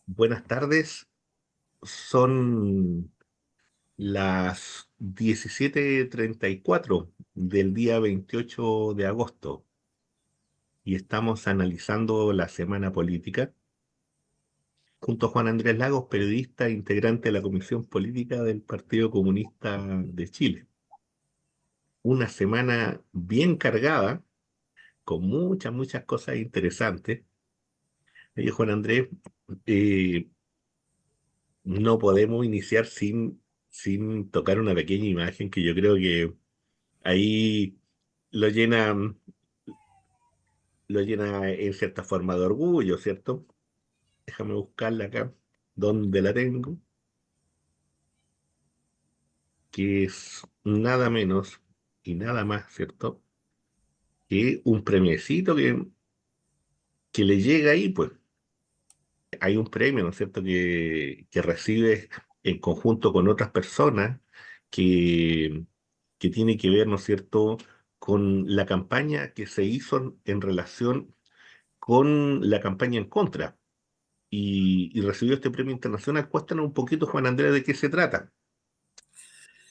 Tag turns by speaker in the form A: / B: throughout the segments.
A: Buenas tardes, son las 17:34 del día 28 de agosto y estamos analizando la semana política junto a Juan Andrés Lagos, periodista e integrante de la Comisión Política del Partido Comunista de Chile. Una semana bien cargada, con muchas cosas interesantes. Oye, Juan Andrés, eh, no podemos iniciar sin tocar una pequeña imagen que yo creo que ahí lo llena, lo llena en cierta forma de orgullo, ¿cierto? Déjame buscarla acá, donde la tengo, que es nada menos y nada más, ¿cierto? Que un premiecito que le llega ahí, pues hay un premio, ¿no es cierto?, que recibe en conjunto con otras personas que, que tiene que ver, ¿no es cierto?, con la campaña que se hizo en relación con la campaña en contra y recibió este premio internacional. Cuéntanos un poquito, Juan Andrés, de qué se trata.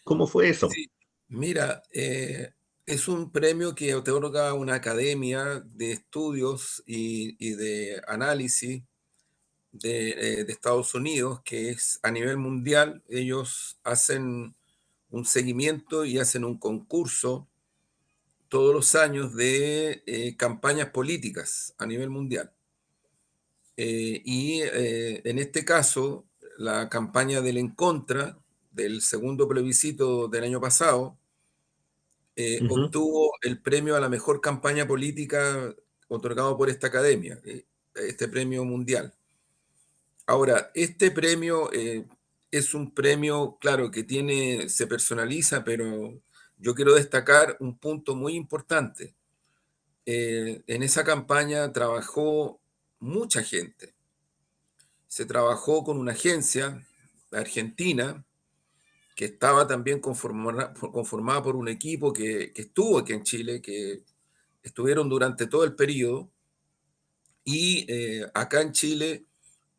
A: ¿Cómo fue eso?
B: Sí, mira, es un premio que otorga una academia de estudios y de análisis de Estados Unidos, que es a nivel mundial. Ellos hacen un seguimiento y hacen un concurso todos los años de campañas políticas a nivel mundial. En este caso, la campaña del En Contra, del segundo plebiscito del año pasado,
A: Ujú.
B: obtuvo el premio a la mejor campaña política otorgado por esta academia, este premio mundial. Ahora, este premio es un premio, claro, que tiene, se personaliza, pero yo quiero destacar un punto muy importante. En esa campaña trabajó mucha gente. Se trabajó con una agencia argentina que estaba también conformada por un equipo que estuvo aquí en Chile, que estuvieron durante todo el periodo. Acá en Chile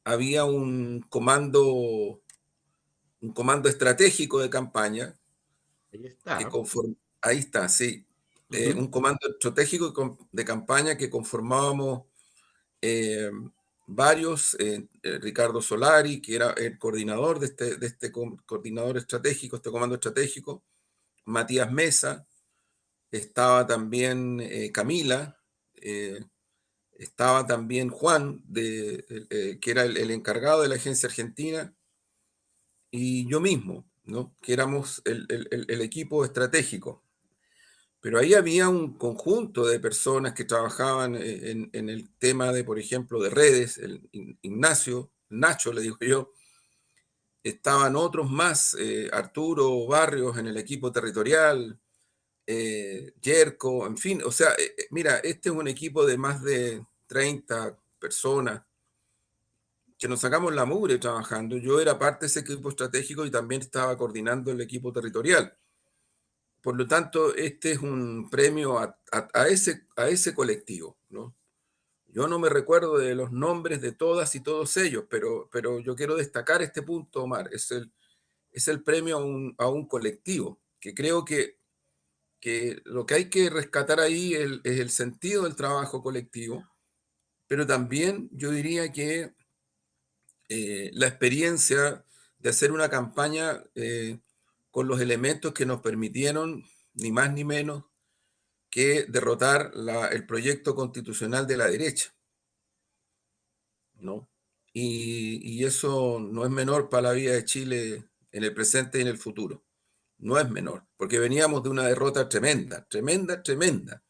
B: había un comando estratégico de campaña
A: Ahí
B: que
A: está.
B: ahí está, sí,
A: Ujú.
B: un comando estratégico de campaña que conformábamos eh, varios, Ricardo Solari, que era el coordinador de este coordinador estratégico, este comando estratégico, Matías Mesa, estaba también Camila, eh, estaba también Juan, que era el encargado de la agencia argentina, y yo mismo, ¿no? Que éramos el equipo estratégico. Pero ahí había un conjunto de personas que trabajaban en el tema de, por ejemplo, de redes, Ignacio, Nacho, le digo yo, estaban otros más, Arturo Barrios en el equipo territorial, Yerko, en fin, o sea, mira, este es un equipo de más de 30 personas que nos sacamos la mugre trabajando. Yo era parte de ese equipo estratégico y también estaba coordinando el equipo territorial. Por lo tanto, este es un premio a ese colectivo, ¿no? Yo no me recuerdo de los nombres de todas y todos ellos, pero yo quiero destacar este punto, Omar. Es el premio a un colectivo, que creo que lo que hay que rescatar ahí es el sentido del trabajo colectivo, pero también yo diría que la experiencia de hacer una campaña con los elementos que nos permitieron, ni más ni menos, que derrotar el proyecto constitucional de la derecha, ¿no? Y eso no es menor para la vida de Chile en el presente y en el futuro. No es menor, porque veníamos de una derrota tremenda, tremenda, tremenda,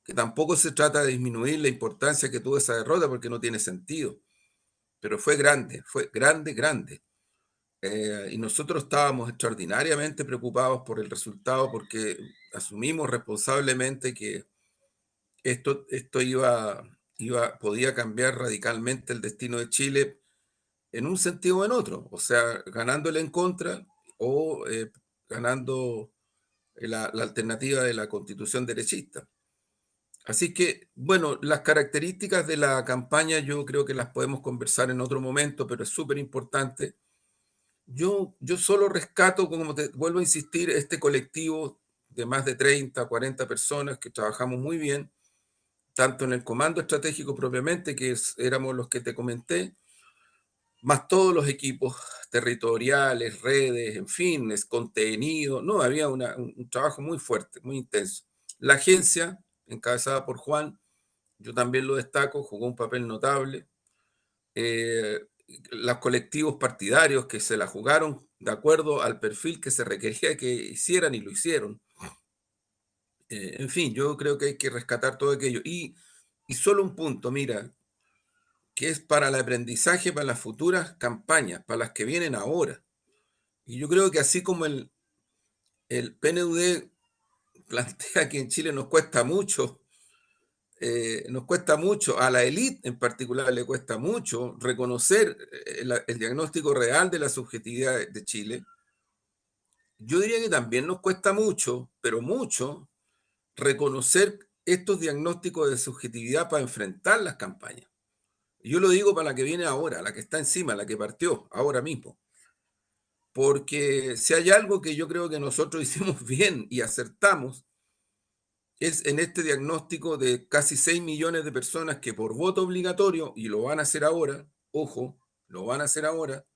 B: que tampoco se trata de disminuir la importancia que tuvo esa derrota porque no tiene sentido, pero fue grande, grande. Y nosotros estábamos extraordinariamente preocupados por el resultado porque asumimos responsablemente que esto podía cambiar radicalmente el destino de Chile en un sentido o en otro, o sea, ganándole en contra o ganando la alternativa de la constitución derechista. Así que, bueno, las características de la campaña yo creo que las podemos conversar en otro momento, pero es súper importante. Yo solo rescato, como te vuelvo a insistir, este colectivo de más de 30, 40 personas que trabajamos muy bien, tanto en el comando estratégico propiamente, éramos los que te comenté, más todos los equipos territoriales, redes, en fin, es contenido. No, había un trabajo muy fuerte, muy intenso. La agencia, encabezada por Juan, yo también lo destaco, jugó un papel notable. Eh, los colectivos partidarios que se la jugaron de acuerdo al perfil que se requería que hicieran y lo hicieron. En fin, yo creo que hay que rescatar todo aquello. Y solo un punto, mira, que es para el aprendizaje, para las futuras campañas, para las que vienen ahora. Y yo creo que así como el PNUD plantea que en Chile nos cuesta mucho, a la élite en particular le cuesta mucho reconocer el diagnóstico real de la subjetividad de Chile. Yo diría que también nos cuesta mucho, pero mucho, reconocer estos diagnósticos de subjetividad para enfrentar las campañas. Y yo lo digo para la que viene ahora, la que está encima, la que partió ahora mismo. Porque si hay algo que yo creo que nosotros hicimos bien y acertamos, es en este diagnóstico de casi 6 millones de personas que por voto obligatorio, y lo van a hacer ahora, ojo, lo van a hacer ahora,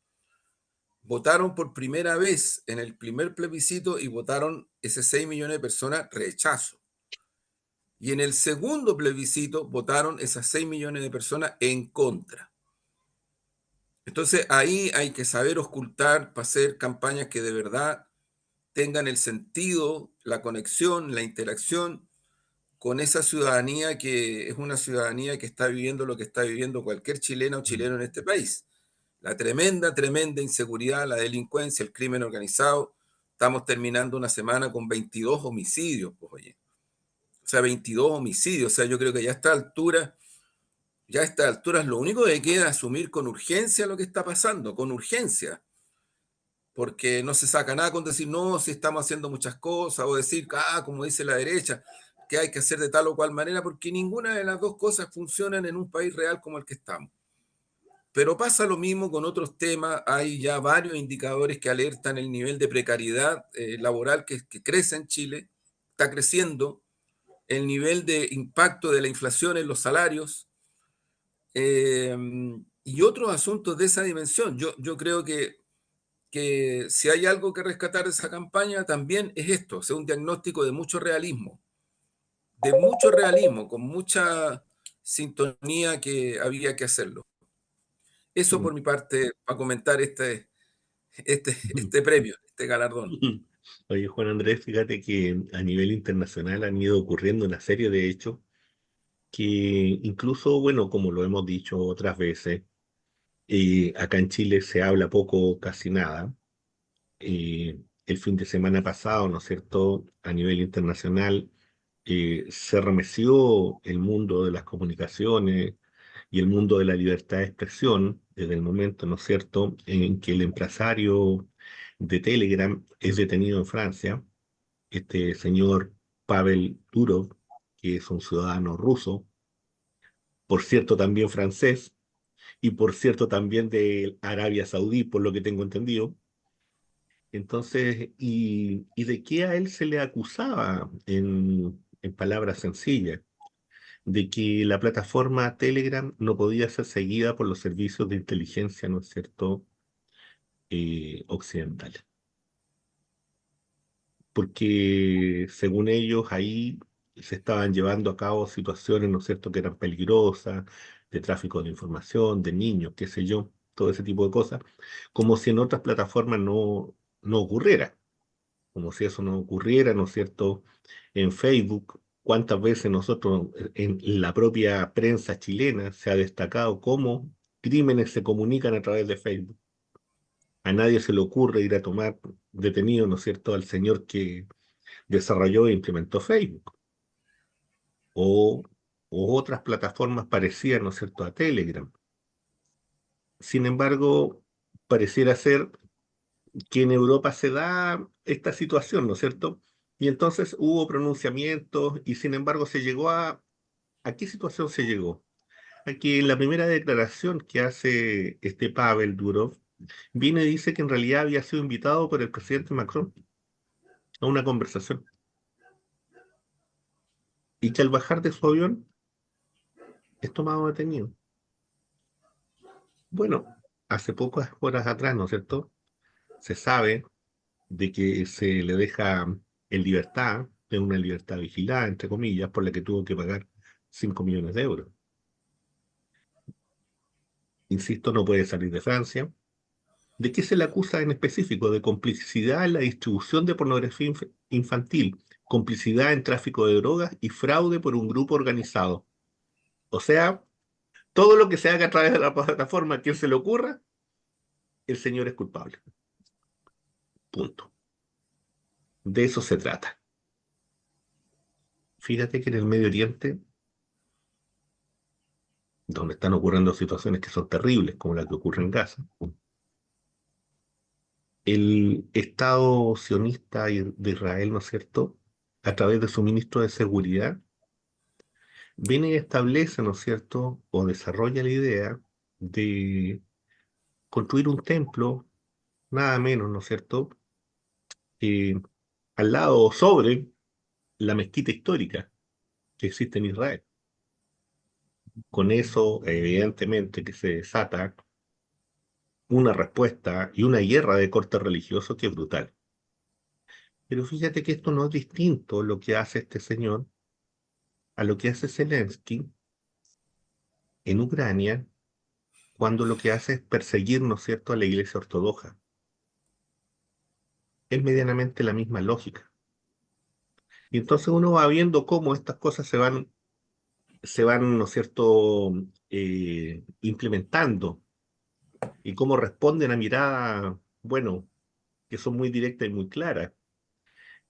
B: votaron por primera vez en el primer plebiscito y votaron ese 6 millones de personas rechazo. Y en el segundo plebiscito votaron esas 6 millones de personas en contra. Entonces ahí hay que saber ocultar para hacer campañas que de verdad tengan el sentido, la conexión, la interacción con esa ciudadanía que es una ciudadanía que está viviendo lo que está viviendo cualquier chilena o
A: Mm.
B: chileno en este país. La tremenda, tremenda inseguridad, la delincuencia, el crimen organizado. Estamos terminando una semana con 22 homicidios, pues oye. O sea, 22 homicidios. O sea, yo creo que ya a estas alturas lo único que queda es asumir con urgencia lo que está pasando, con urgencia. Porque no se saca nada con decir, no, si estamos haciendo muchas cosas, o decir, como dice la derecha, que hay que hacer de tal o cual manera, porque ninguna de las dos cosas funcionan en un país real como el que estamos. Pero pasa lo mismo con otros temas, hay ya varios indicadores que alertan el nivel de precariedad laboral que crece en Chile, está creciendo, el nivel de impacto de la inflación en los salarios, eh, y otros asuntos de esa dimensión. Yo creo que si hay algo que rescatar de esa campaña también es esto, o sea, un diagnóstico de mucho realismo, con mucha sintonía que había que hacerlo. Eso
A: Mm.
B: por mi parte, para comentar este premio, este galardón.
A: Oye, Juan Andrés, fíjate que a nivel internacional han ido ocurriendo una serie de hechos que incluso, bueno, como lo hemos dicho otras veces, acá en Chile se habla poco, casi nada. El fin de semana pasado, ¿no es cierto?, a nivel internacional, se remeció el mundo de las comunicaciones y el mundo de la libertad de expresión desde el momento, ¿no es cierto?, en que el empresario de Telegram es detenido en Francia, este señor Pavel Durov, que es un ciudadano ruso, por cierto también francés, y por cierto también de Arabia Saudí, por lo que tengo entendido. Entonces, ¿y de qué a él se le acusaba en palabras sencillas? De que la plataforma Telegram no podía ser seguida por los servicios de inteligencia, ¿no es cierto?, occidentales. Porque según ellos ahí se estaban llevando a cabo situaciones, ¿no es cierto?, que eran peligrosas, de tráfico de información, de niños, qué sé yo, todo ese tipo de cosas, como si en otras plataformas no ocurriera, como si eso no ocurriera, ¿no es cierto?, en Facebook. ¿Cuántas veces nosotros en la propia prensa chilena se ha destacado cómo crímenes se comunican a través de Facebook? A nadie se le ocurre ir a tomar detenido, ¿no es cierto?, al señor que desarrolló e implementó Facebook o, o otras plataformas parecidas, ¿no es cierto?, a Telegram. Sin embargo, pareciera ser que en Europa se da esta situación, ¿no es cierto? Y entonces hubo pronunciamientos y sin embargo se llegó ¿A qué situación se llegó? Aquí en la primera declaración que hace este Pavel Durov, viene y dice que en realidad había sido invitado por el presidente Macron a una conversación y que al bajar de su avión es tomado detenido. Bueno, hace pocas horas atrás, ¿no es cierto? Se sabe de que se le deja en libertad, en una libertad vigilada, entre comillas, por la que tuvo que pagar 5 millones de euros. Insisto, no puede salir de Francia. ¿De qué se le acusa en específico? De complicidad en la distribución de pornografía infantil, complicidad en tráfico de drogas y fraude por un grupo organizado. O sea, todo lo que se haga a través de la plataforma, a quien se le ocurra, el señor es culpable. Punto. De eso se trata. Fíjate que en el Medio Oriente, donde están ocurriendo situaciones que son terribles, como la que ocurre en Gaza, el Estado sionista de Israel, ¿no es cierto?, a través de su ministro de Seguridad, viene y establece, ¿no es cierto?, o desarrolla la idea de construir un templo, nada menos, ¿no es cierto?, eh, al lado o sobre la mezquita histórica que existe en Israel. Con eso, evidentemente, que se desata una respuesta y una guerra de corte religioso que es brutal. Pero fíjate que esto no es distinto lo que hace este señor a lo que hace Zelensky en Ucrania, cuando lo que hace es perseguir, ¿no es cierto?, a la Iglesia Ortodoxa. Es medianamente la misma lógica. Y entonces uno va viendo cómo estas cosas se van, ¿no es cierto?, implementando y cómo responden a miradas, bueno, que son muy directas y muy claras.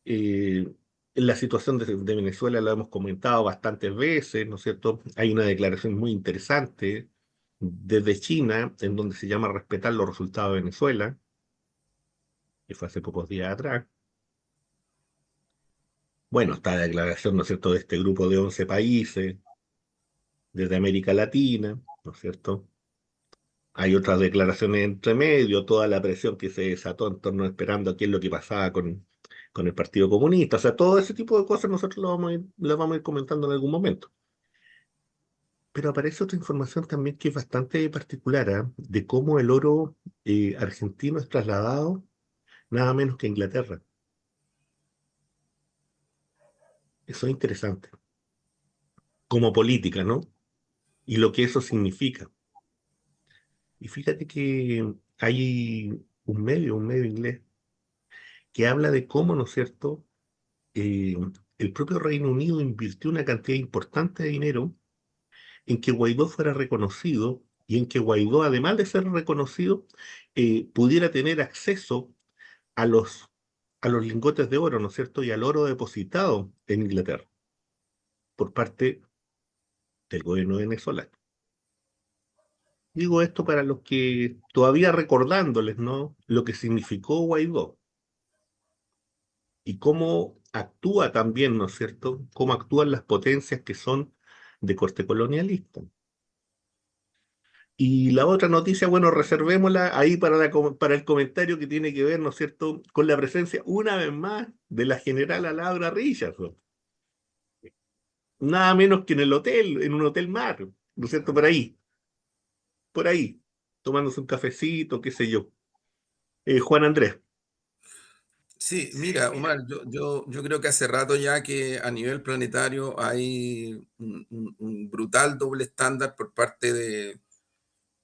A: Eh, en la situación de Venezuela la hemos comentado bastantes veces, ¿no es cierto? Hay una declaración muy interesante desde China, en donde se llama respetar los resultados de Venezuela, que fue hace pocos días atrás. Bueno, está la declaración, ¿no es cierto?, de este grupo de 11 países, desde América Latina, ¿no es cierto? Hay otras declaraciones entre medio, toda la presión que se desató en torno esperando a qué es lo que pasaba con el Partido Comunista. O sea, todo ese tipo de cosas nosotros lo vamos a ir comentando en algún momento. Pero aparece otra información también que es bastante particular, ¿ah? De cómo el oro argentino es trasladado nada menos que a Inglaterra. Eso es interesante. Como política, ¿no? Y lo que eso significa. Y fíjate que hay un medio inglés, que habla de cómo, ¿no es cierto?, eh, el propio Reino Unido invirtió una cantidad importante de dinero en que Guaidó fuera reconocido y en que Guaidó, además de ser reconocido, pudiera tener acceso a los lingotes de oro, ¿no es cierto?, y al oro depositado en Inglaterra por parte del gobierno venezolano. Digo esto para los que todavía recordándoles, ¿no?, lo que significó Guaidó y cómo actúa también, ¿no es cierto?, cómo actúan las potencias que son de corte colonialista. Y la otra noticia, bueno, reservémosla ahí para el comentario que tiene que ver, ¿no es cierto?, con la presencia, una vez más, de la generala Laura Richardson. Nada menos que en el hotel, en un hotel mar, ¿no es cierto?, por ahí, tomándose un cafecito, qué sé yo. Juan Andrés.
B: Sí, mira, Omar, yo creo que hace rato ya que a nivel planetario hay un brutal doble estándar por parte de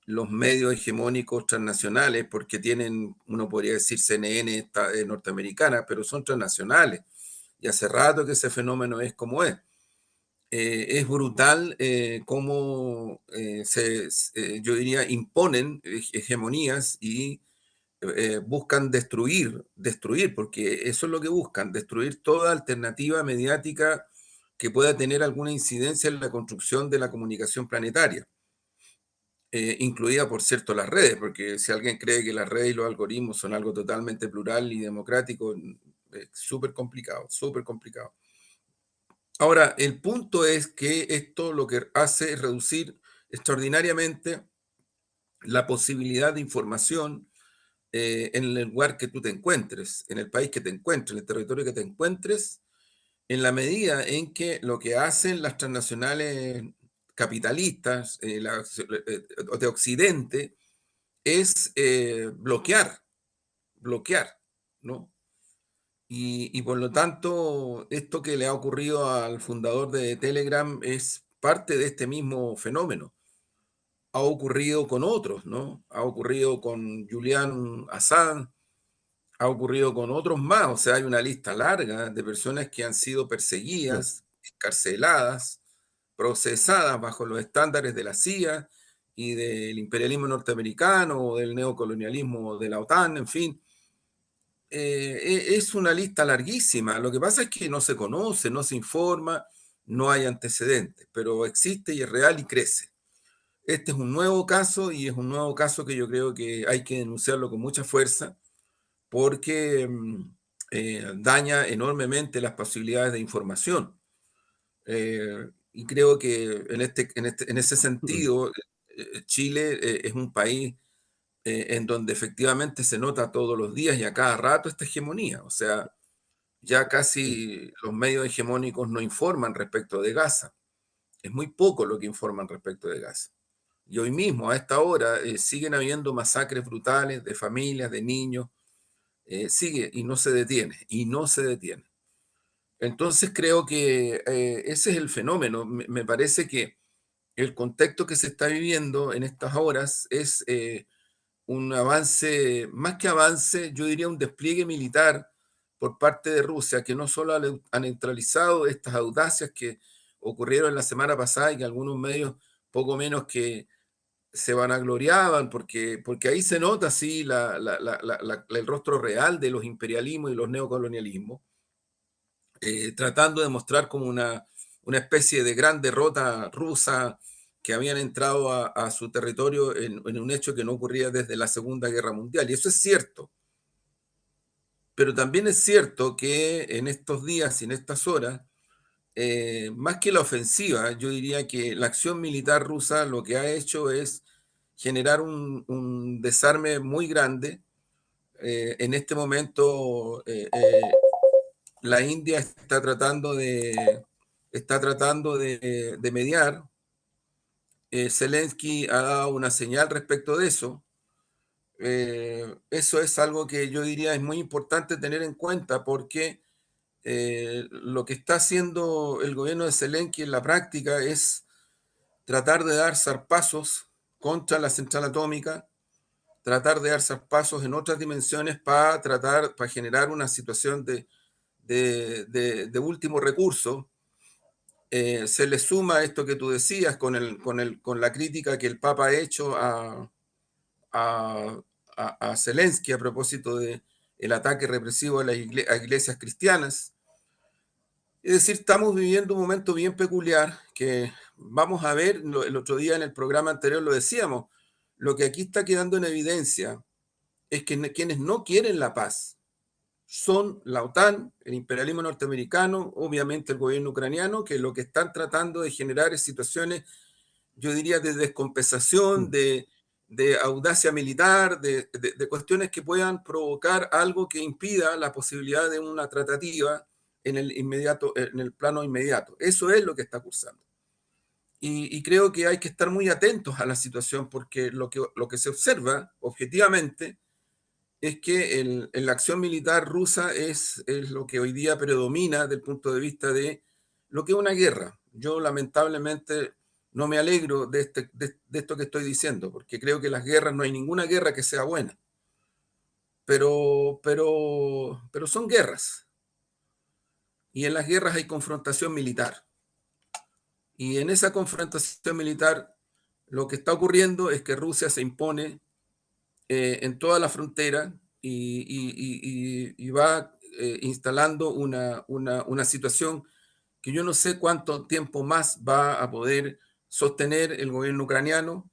B: los medios hegemónicos transnacionales, porque tienen, uno podría decir CNN norteamericana, pero son transnacionales. Y hace rato que ese fenómeno es como es. Es brutal cómo yo diría, imponen hegemonías y buscan destruir, porque eso es lo que buscan, destruir toda alternativa mediática que pueda tener alguna incidencia en la construcción de la comunicación planetaria, incluida, por cierto, las redes, porque si alguien cree que las redes y los algoritmos son algo totalmente plural y democrático, es súper complicado, súper complicado. Ahora, el punto es que esto lo que hace es reducir extraordinariamente la posibilidad de información en el lugar que tú te encuentres, en el país que te encuentres, en el territorio que te encuentres, en la medida en que lo que hacen las transnacionales capitalistas de Occidente es bloquear, ¿no? Y por lo tanto, esto que le ha ocurrido al fundador de Telegram es parte de este mismo fenómeno. Ha ocurrido con otros, ¿no? Ha ocurrido con Julian Assange, ha ocurrido con otros más. O sea, hay una lista larga de personas que han sido
A: Claro.
B: perseguidas, encarceladas, procesadas bajo los estándares de la CIA y del imperialismo norteamericano o del neocolonialismo de la OTAN, en fin. Es una lista larguísima. Lo que pasa es que no se conoce, no se informa, no hay antecedentes, pero existe y es real y crece. Este es un nuevo caso y es un nuevo caso que yo creo que hay que denunciarlo con mucha fuerza porque daña enormemente las posibilidades de información. Y creo que en ese
A: Mm.
B: sentido, Chile es un país en donde efectivamente se nota todos los días y a cada rato esta hegemonía. O sea, ya
A: Sí.
B: casi los medios hegemónicos no informan respecto de Gaza. Es muy poco lo que informan respecto de Gaza. Y hoy mismo, a esta hora, siguen habiendo masacres brutales de familias, de niños, sigue y no se detiene, y no se detiene. Entonces creo que ese es el fenómeno. Me parece que el contexto que se está viviendo en estas horas es un avance, más que avance, yo diría un despliegue militar por parte de Rusia, que no solo ha neutralizado estas audacias que ocurrieron la semana pasada y que algunos medios poco menos que se vanagloriaban, porque ahí se nota sí el rostro real de los imperialismos y los neocolonialismos, tratando de mostrar como una especie de gran derrota rusa que habían entrado a su territorio en un hecho que no ocurría desde la Segunda Guerra Mundial. Y eso es cierto, pero también es cierto que en estos días y en estas horas, más que la ofensiva, yo diría que la acción militar rusa lo que ha hecho es generar un desarme muy grande. En este momento, la India está tratando de mediar. Zelensky ha dado una señal respecto de eso. Eso es algo que yo diría es muy importante tener en cuenta porque lo que está haciendo el gobierno de Zelensky en la práctica es tratar de dar zarpazos contra la central atómica, tratar de dar zarpazos en otras dimensiones para generar una situación de último recurso. Se le suma esto que tú decías con la crítica que el Papa ha hecho a, a Zelensky a propósito del ataque represivo a las a iglesias cristianas. Es decir, estamos viviendo un momento bien peculiar que vamos a ver, el otro día en el programa anterior lo decíamos, lo que aquí está quedando en evidencia es que quienes no quieren la paz son la OTAN, el imperialismo norteamericano, obviamente el gobierno ucraniano, que lo que están tratando de generar es situaciones, yo diría, de descompensación,
A: Mm.
B: de audacia militar, de cuestiones que puedan provocar algo que impida la posibilidad de una tratativa en el plano inmediato. Eso es lo que está cursando. Y creo que hay que estar muy atentos a la situación porque lo que se observa objetivamente es que la acción militar rusa es lo que hoy día predomina desde el punto de vista de lo que es una guerra. Yo lamentablemente no me alegro de esto que estoy diciendo, porque creo que las guerras, no hay ninguna guerra que sea buena, pero son guerras. Y en las guerras hay confrontación militar. Y en esa confrontación militar lo que está ocurriendo es que Rusia se impone en toda la frontera y va instalando una situación que yo no sé cuánto tiempo más va a poder sostener el gobierno ucraniano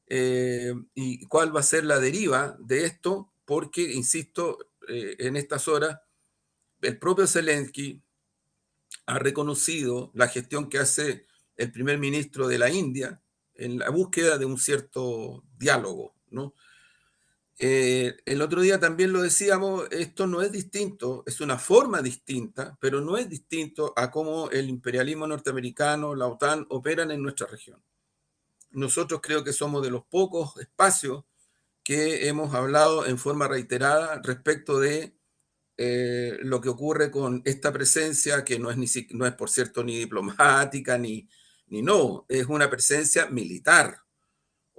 B: y cuál va a ser la deriva de esto, porque, insisto, en estas horas, el propio Zelensky ha reconocido la gestión que hace el primer ministro de la India en la búsqueda de un cierto diálogo, ¿no? El otro día también lo decíamos, esto no es distinto, es una forma distinta, pero no es distinto a cómo el imperialismo norteamericano, la OTAN, operan en nuestra región. Nosotros creo que somos de los pocos espacios que hemos hablado en forma reiterada respecto de lo que ocurre con esta presencia, que no es, no es por cierto ni diplomática, ni no, es una presencia militar.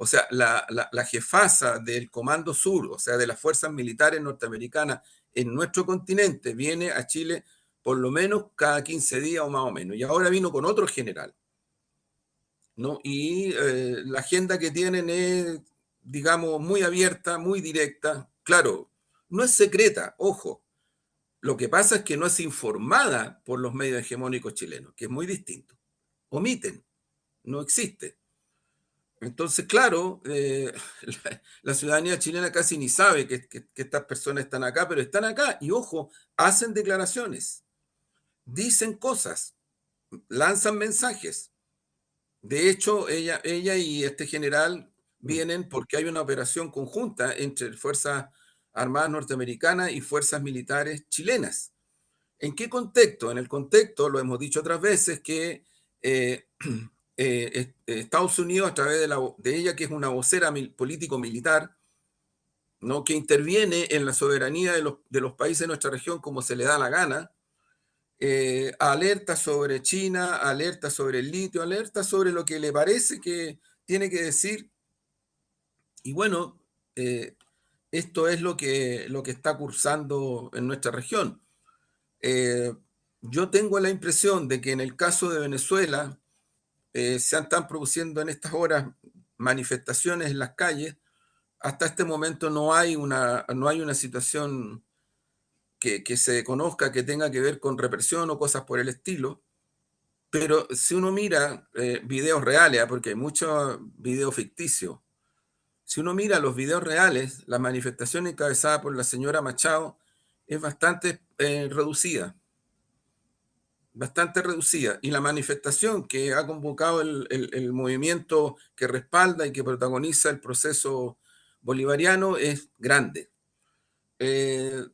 B: O sea, la jefaza del Comando Sur, o sea, de las fuerzas militares norteamericanas en nuestro continente, viene a Chile por lo menos cada 15 días o más o menos. Y ahora vino con otro general, ¿no? Y la agenda que tienen es, digamos, muy abierta, muy directa. Claro, no es secreta, ojo. Lo que pasa es que no es informada por los medios hegemónicos chilenos, que es muy distinto. Omiten, no existe. Entonces, claro, la ciudadanía chilena casi ni sabe que estas personas están acá, pero están acá y ojo, hacen declaraciones, dicen cosas, lanzan mensajes. De hecho, ella y este general vienen porque hay una operación conjunta entre Fuerzas Armadas norteamericanas y fuerzas militares chilenas. ¿En qué contexto? En el contexto, lo hemos dicho otras veces, que eh, Estados Unidos, a través de ella, que es una vocera político-militar, ¿no? Que interviene en la soberanía de los países de nuestra región como se le da la gana, alerta sobre China, alerta sobre el litio, alerta sobre lo que le parece que tiene que decir. Y bueno, esto es lo que está cursando en nuestra región. Eh, yo tengo la impresión de que en el caso de Venezuela se están produciendo en estas horas manifestaciones en las calles. Hasta este momento no hay una situación que se conozca que tenga que ver con represión o cosas por el estilo. Pero si uno mira videos reales, porque hay muchos videos ficticios, si uno mira los videos reales, la manifestación encabezada por la señora Machado es bastante reducida. Y la manifestación que ha convocado el movimiento que respalda y que protagoniza el proceso bolivariano es grande. Eh,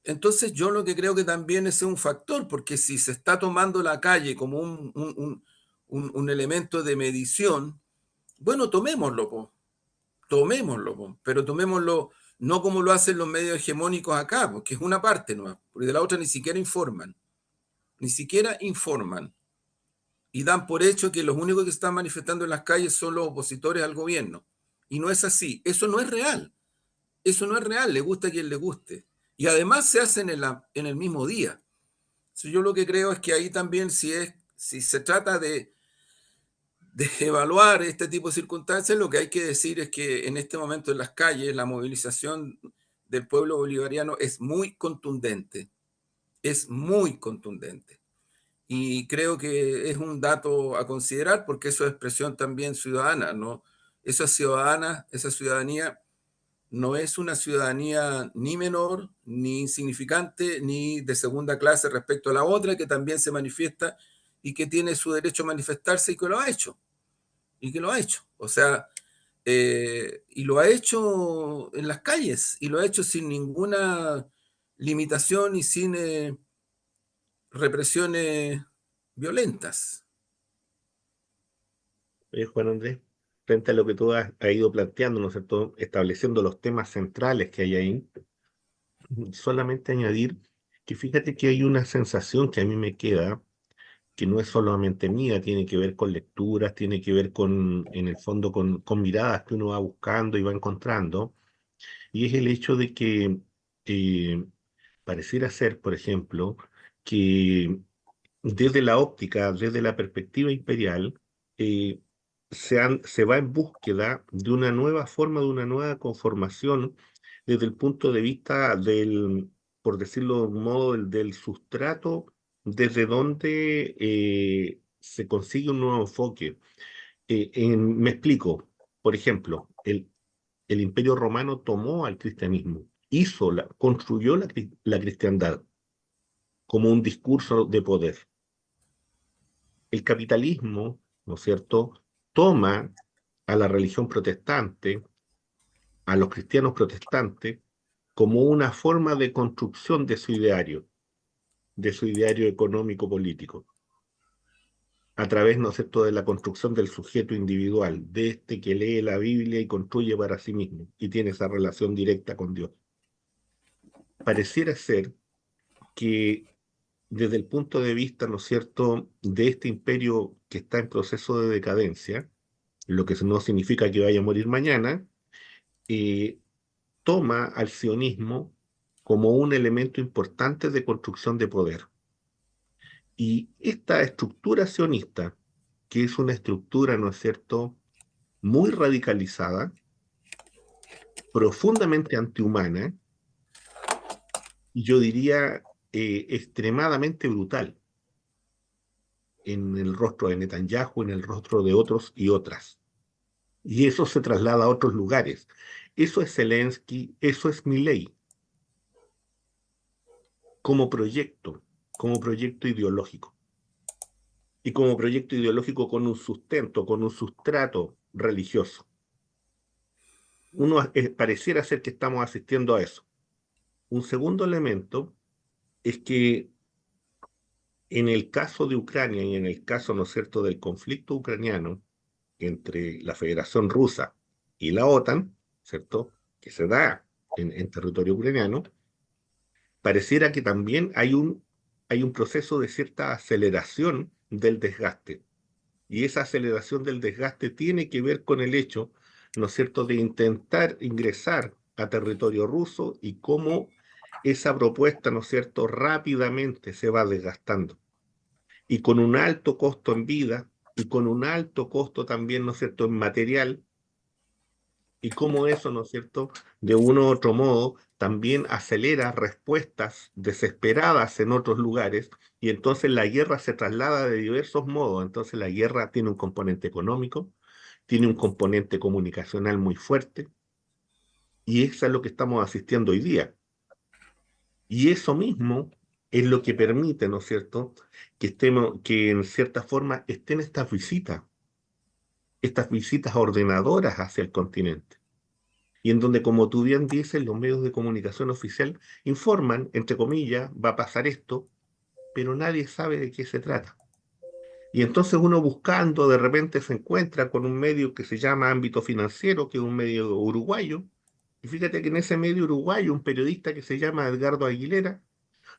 B: entonces yo lo que creo que también es un factor, porque si se está tomando la calle como un elemento de medición, bueno, tomémoslo, po, tomémoslo, po, pero tomémoslo no como lo hacen los medios hegemónicos acá, porque es una parte, ¿no? Porque de la otra ni siquiera informan y dan por hecho que los únicos que están manifestando en las calles son los opositores al gobierno. Y no es así, eso no es real, eso no es real, le gusta a quien le guste. Y además se hacen en el mismo día. So, yo lo que creo es que ahí también si se trata de evaluar este tipo de circunstancias, lo que hay que decir es que en este momento en las calles la movilización del pueblo bolivariano es muy contundente. Y creo que es un dato a considerar porque eso es expresión también ciudadana, ¿no? Esa ciudadanía no es una ciudadanía ni menor, ni insignificante, ni de segunda clase respecto a la otra, que también se manifiesta y que tiene su derecho a manifestarse y que lo ha hecho, y que lo ha hecho. O sea, y lo ha hecho en las calles, y lo ha hecho sin ninguna limitación y sin represiones violentas.
A: Juan Andrés, frente a lo que tú has ido planteando, ¿no es cierto? Estableciendo los temas centrales que hay ahí, solamente añadir que fíjate que hay una sensación que a mí me queda, que no es solamente mía, tiene que ver con lecturas, tiene que ver con, en el fondo, con miradas que uno va buscando y va encontrando, y es el hecho de que eh, pareciera ser, por ejemplo, que desde la óptica, desde la perspectiva imperial, eh, se va en búsqueda de una nueva forma, de una nueva conformación desde el punto de vista del, por decirlo de un modo, del sustrato, desde donde se consigue un nuevo enfoque. Me explico, por ejemplo, el Imperio Romano tomó al cristianismo, construyó la cristiandad como un discurso de poder. el capitalismo, ¿no es cierto?, toma a la religión protestante, a los cristianos protestantes, como una forma de construcción de su ideario económico-político, a través, ¿no es cierto?, de la construcción del sujeto individual, de este que lee la Biblia y construye para sí mismo, y tiene esa relación directa con Dios. Pareciera ser que desde el punto de vista, ¿no es cierto?, de este imperio que está en proceso de decadencia, lo que no significa que vaya a morir mañana, eh, toma al sionismo como un elemento importante de construcción de poder. Y esta estructura sionista, que es una estructura, ¿no es cierto?, muy radicalizada, profundamente antihumana, y yo diría extremadamente brutal en el rostro de Netanyahu, en el rostro de otros y otras. Y eso se traslada a otros lugares. Eso es Zelensky, eso es Milei, como como proyecto ideológico. Y como proyecto ideológico con un sustento, con un sustrato religioso. Pareciera ser que estamos asistiendo a eso. Un segundo elemento es que en el caso de Ucrania y en el caso, ¿no es cierto?, del conflicto ucraniano entre la Federación Rusa y la OTAN, ¿cierto?, que se da en territorio ucraniano, pareciera que también hay un proceso de cierta aceleración del desgaste. Y esa aceleración del desgaste tiene que ver con el hecho, ¿no es cierto?, de intentar ingresar a territorio ruso y cómo esa propuesta, ¿no es cierto?, rápidamente se va desgastando. Y con un alto costo en vida y con un alto costo también, ¿no es cierto?, en material, y cómo eso, ¿no es cierto?, de uno u otro modo, también acelera respuestas desesperadas en otros lugares, y entonces la guerra se traslada de diversos modos. Entonces la guerra tiene un componente económico, tiene un componente comunicacional muy fuerte, y eso es lo que estamos asistiendo hoy día. Y eso mismo es lo que permite, ¿no es cierto?, que en cierta forma estén estas visitas ordenadoras hacia el continente. Y en donde, como tú bien dices, los medios de comunicación oficial informan, entre comillas, va a pasar esto, pero nadie sabe de qué se trata. Y entonces uno buscando, de repente se encuentra con un medio que se llama Ámbito Financiero, que es un medio uruguayo, y fíjate que en ese medio uruguayo, un periodista que se llama Edgardo Aguilera,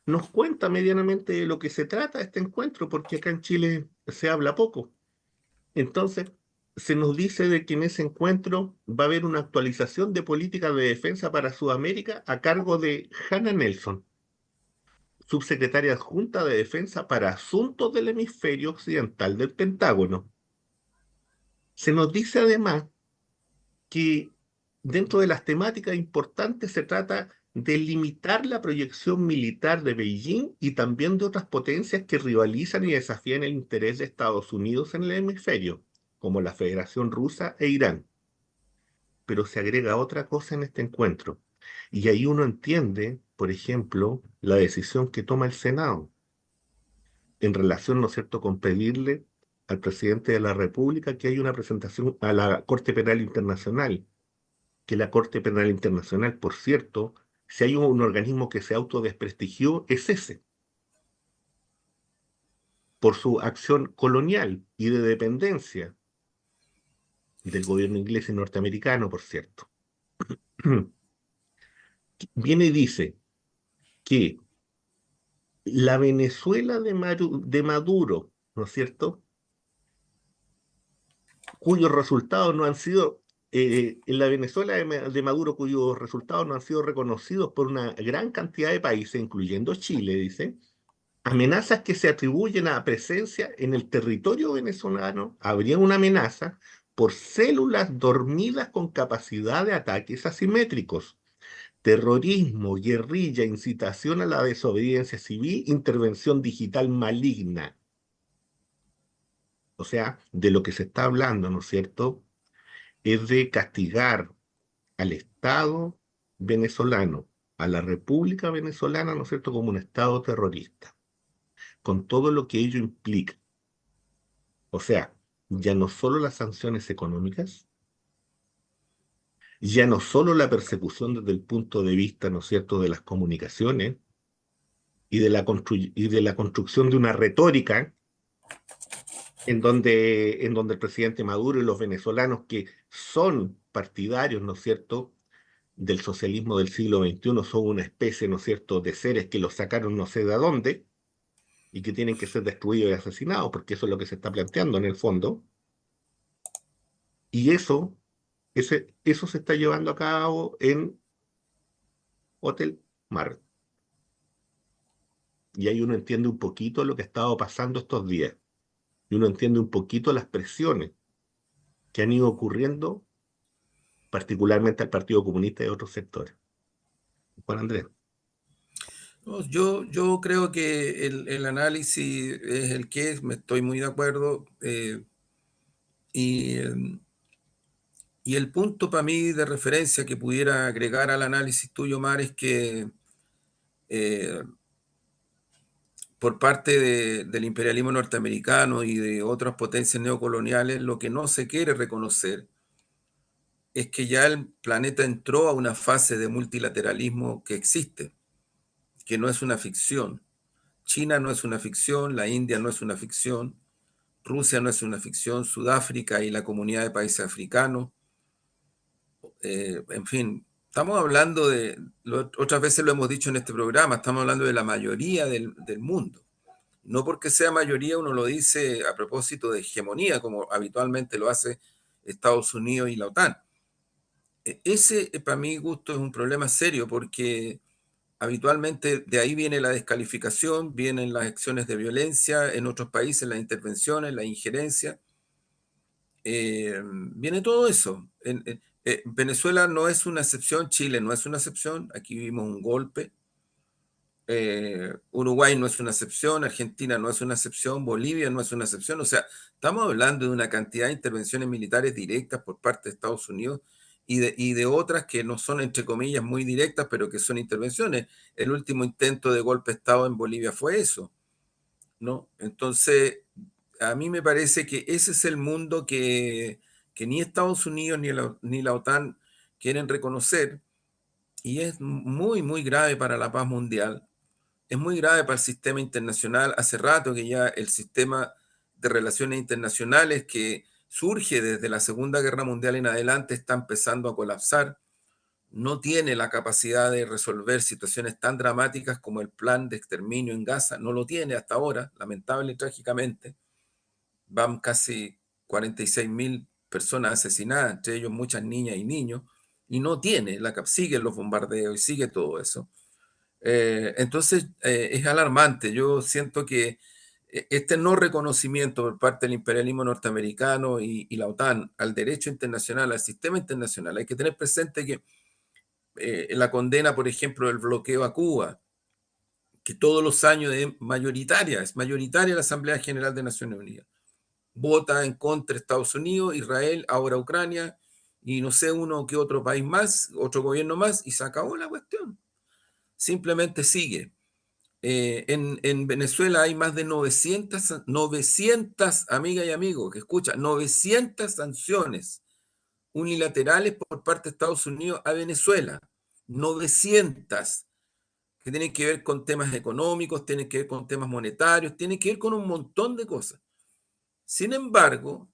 A: nos cuenta medianamente de lo que se trata este encuentro, porque acá en Chile se habla poco. Entonces, se nos dice de que en ese encuentro va a haber una actualización de política de defensa para Sudamérica a cargo de Hannah Nelson, subsecretaria adjunta de Defensa para Asuntos del Hemisferio Occidental del Pentágono. Se nos dice además que dentro de las temáticas importantes se trata de limitar la proyección militar de Beijing y también de otras potencias que rivalizan y desafían el interés de Estados Unidos en el hemisferio, como la Federación Rusa e Irán. Pero se agrega otra cosa en este encuentro, y ahí uno entiende, por ejemplo, la decisión que toma el Senado en relación, ¿no es cierto?, con pedirle al presidente de la República que haya una presentación a la Corte Penal Internacional, que la Corte Penal Internacional, por cierto, si hay un organismo que se autodesprestigió, es ese, por su acción colonial y de dependencia del gobierno inglés y norteamericano, por cierto. Viene y dice que la Venezuela de Maduro, ¿no es cierto?, cuyos resultados no han sido, en la Venezuela de Maduro, cuyos resultados no han sido reconocidos por una gran cantidad de países, incluyendo Chile, dice, amenazas que se atribuyen a presencia en el territorio venezolano, habría una amenaza por células dormidas con capacidad de ataques asimétricos, terrorismo, guerrilla, incitación a la desobediencia civil, intervención digital maligna. O sea, de lo que se está hablando, ¿no es cierto?, es de castigar al Estado venezolano, a la República Venezolana, ¿no es cierto?, como un Estado terrorista, con todo lo que ello implica. O sea, ya no solo las sanciones económicas, ya no solo la persecución desde el punto de vista, ¿no es cierto?, de las comunicaciones y de la construcción de una retórica en donde el presidente Maduro y los venezolanos que son partidarios, ¿no es cierto?, del socialismo del siglo XXI son una especie, ¿no es cierto?, de seres que los sacaron no sé de dónde y que tienen que ser destruidos y asesinados, porque eso es lo que se está planteando en el fondo. Y eso se está llevando a cabo en Hotel Mar. Y ahí uno entiende un poquito lo que ha estado pasando estos días. Y uno entiende un poquito las presiones que han ido ocurriendo, particularmente al Partido Comunista y a otros sectores. Juan Andrés.
B: No, yo creo que el análisis es el que es, me estoy muy de acuerdo. Y, y el punto para mí de referencia que pudiera agregar al análisis tuyo, Mar, es que eh, por parte del imperialismo norteamericano y de otras potencias neocoloniales, lo que no se quiere reconocer es que ya el planeta entró a una fase de multilateralismo que existe, que no es una ficción. China no es una ficción, la India no es una ficción, Rusia no es una ficción, Sudáfrica y la comunidad de países africanos, en fin, estamos hablando otras veces lo hemos dicho en este programa, estamos hablando de la mayoría del mundo. No porque sea mayoría uno lo dice a propósito de hegemonía, como habitualmente lo hace Estados Unidos y la OTAN. Ese, para mi gusto, es un problema serio porque habitualmente de ahí viene la descalificación, vienen las acciones de violencia en otros países, las intervenciones, la injerencia, viene todo eso. Venezuela no es una excepción, Chile no es una excepción, aquí vivimos un golpe. Uruguay no es una excepción, Argentina no es una excepción, Bolivia no es una excepción. O sea, estamos hablando de una cantidad de intervenciones militares directas por parte de Estados Unidos y de otras que no son, entre comillas, muy directas, pero que son intervenciones. El último intento de golpe de Estado en Bolivia fue eso, ¿no? Entonces, a mí me parece que ese es el mundo que ni Estados Unidos ni la OTAN quieren reconocer y es muy, muy grave para la paz mundial. Es muy grave para el sistema internacional. Hace rato que ya el sistema de relaciones internacionales que surge desde la Segunda Guerra Mundial en adelante está empezando a colapsar. No tiene la capacidad de resolver situaciones tan dramáticas como el plan de exterminio en Gaza. No lo tiene hasta ahora, lamentable y trágicamente. Van casi 46.000 personas asesinadas, entre ellos muchas niñas y niños, y no tiene, siguen los bombardeos y sigue todo eso. Entonces, es alarmante. Yo siento que este no reconocimiento por parte del imperialismo norteamericano y la OTAN al derecho internacional, al sistema internacional, hay que tener presente que la condena, por ejemplo, del bloqueo a Cuba, que todos los años es mayoritaria la Asamblea General de Naciones Unidas. Vota en contra de Estados Unidos, Israel, ahora Ucrania, y no sé uno que otro país más, otro gobierno más, y se acabó la cuestión. Simplemente sigue. En Venezuela hay más de 900 amigas y amigos, que escucha, 900 sanciones unilaterales por parte de Estados Unidos a Venezuela. 900 que tienen que ver con temas económicos, tienen que ver con temas monetarios, tienen que ver con un montón de cosas. Sin embargo,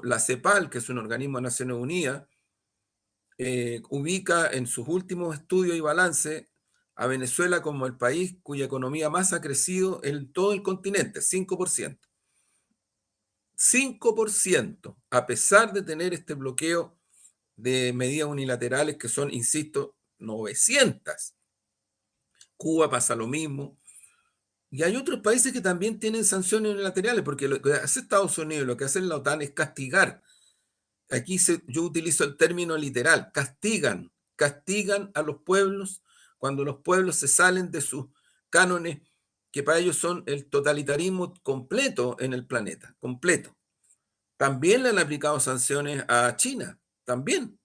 B: la CEPAL, que es un organismo de Naciones Unidas, ubica en sus últimos estudios y balance a Venezuela como el país cuya economía más ha crecido en todo el continente, 5%. 5%, a pesar de tener este bloqueo de medidas unilaterales que son, insisto, 900. Cuba pasa lo mismo. Y hay otros países que también tienen sanciones unilaterales, porque lo que hace Estados Unidos, lo que hace la OTAN es castigar. Aquí yo utilizo el término literal, castigan a los pueblos cuando los pueblos se salen de sus cánones, que para ellos son el totalitarismo completo en el planeta, completo. También le han aplicado sanciones a China, también.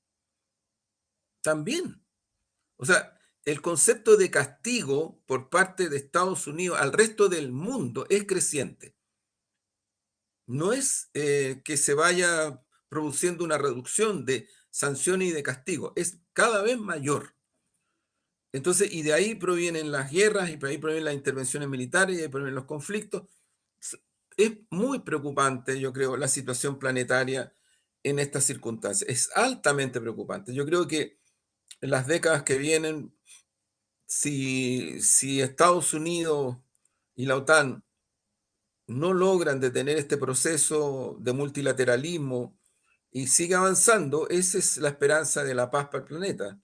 B: O sea, el concepto de castigo por parte de Estados Unidos al resto del mundo es creciente. no es que se vaya produciendo una reducción de sanciones y de castigo, es cada vez mayor. Entonces, y de ahí provienen las guerras, y de ahí provienen las intervenciones militares, y de ahí provienen los conflictos. Es muy preocupante, yo creo, la situación planetaria en estas circunstancias. Es altamente preocupante. Yo creo que en las décadas que vienen, si Estados Unidos y la OTAN no logran detener este proceso de multilateralismo y sigue avanzando, esa es la esperanza de la paz para el planeta.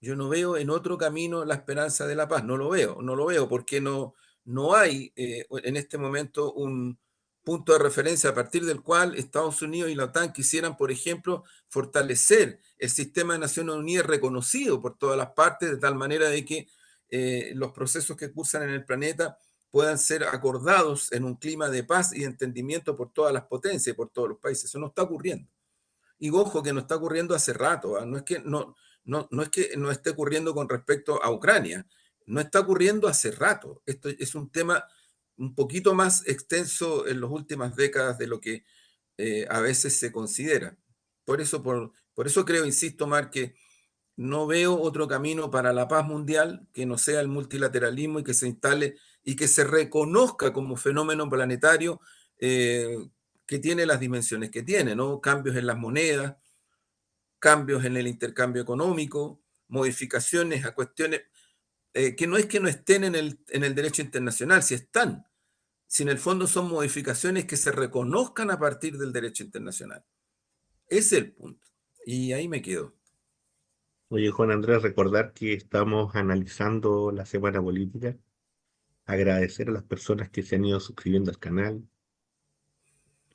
B: Yo no veo en otro camino la esperanza de la paz, no lo veo, porque no hay en este momento un punto de referencia a partir del cual Estados Unidos y la OTAN quisieran, por ejemplo, fortalecer el sistema de Naciones Unidas reconocido por todas las partes, de tal manera de que los procesos que cursan en el planeta puedan ser acordados en un clima de paz y entendimiento por todas las potencias y por todos los países. Eso no está ocurriendo. Y ojo que no está ocurriendo hace rato, ¿ah? No es que no esté ocurriendo con respecto a Ucrania, no está ocurriendo hace rato. Esto es un tema un poquito más extenso en las últimas décadas de lo que a veces se considera. Por eso creo, insisto, Mar, que no veo otro camino para la paz mundial que no sea el multilateralismo y que se instale y que se reconozca como fenómeno planetario eh, que tiene las dimensiones que tiene, ¿no? Cambios en las monedas, cambios en el intercambio económico, modificaciones a cuestiones que no es que no estén en el derecho internacional, si están, si en el fondo son modificaciones que se reconozcan a partir del derecho internacional. Ese es el punto. Y ahí me quedo.
A: Oye, Juan Andrés, recordar que estamos analizando la semana política, agradecer a las personas que se han ido suscribiendo al canal,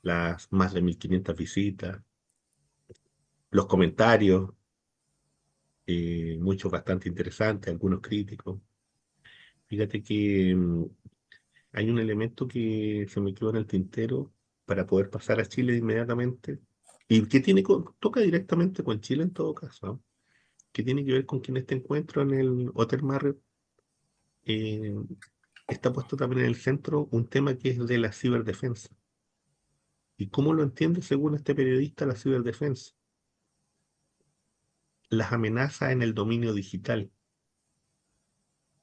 A: las más de 1500 visitas, los comentarios, muchos bastante interesantes, algunos críticos. Fíjate que hay un elemento que se me quedó en el tintero para poder pasar a Chile inmediatamente y que toca directamente con Chile en todo caso, ¿no? Que tiene que ver con que en este encuentro en el Hotel Marriott eh, está puesto también en el centro un tema que es de la ciberdefensa. ¿Y cómo lo entiende según este periodista la ciberdefensa? Las amenazas en el dominio digital,